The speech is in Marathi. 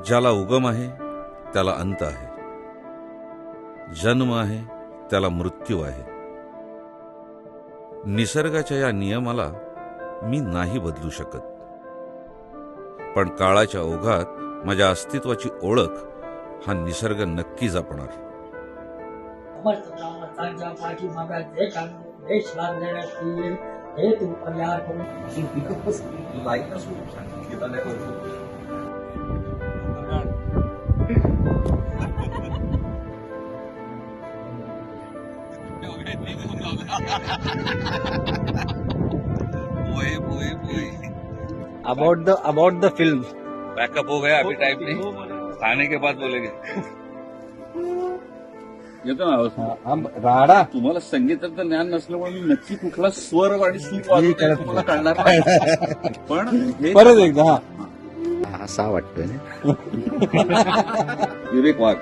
ज्याला उगम आहे त्याला अंत आहे, जन्म आहे त्याला मृत्यू आहे. निसर्गाच्या या नियमाला मी नाही बदलू शकत, पण काळाच्या ओघात माझ्या अस्तित्वाची ओळख हा निसर्ग नक्की जपणार. About the film. बैकअप हो गया, अभी टाइम नहीं, खाने के बाद बोलेंगे. येतो ना आवाज? राडा तुम्हाला संगीताचं ज्ञान नसल्यामुळे मी नक्की कुठला स्वर आणि सूर वाजवतो तुम्हाला कळणार नाही. पण हे परत एकदा. असा वाटतोय ना विवेक वाघ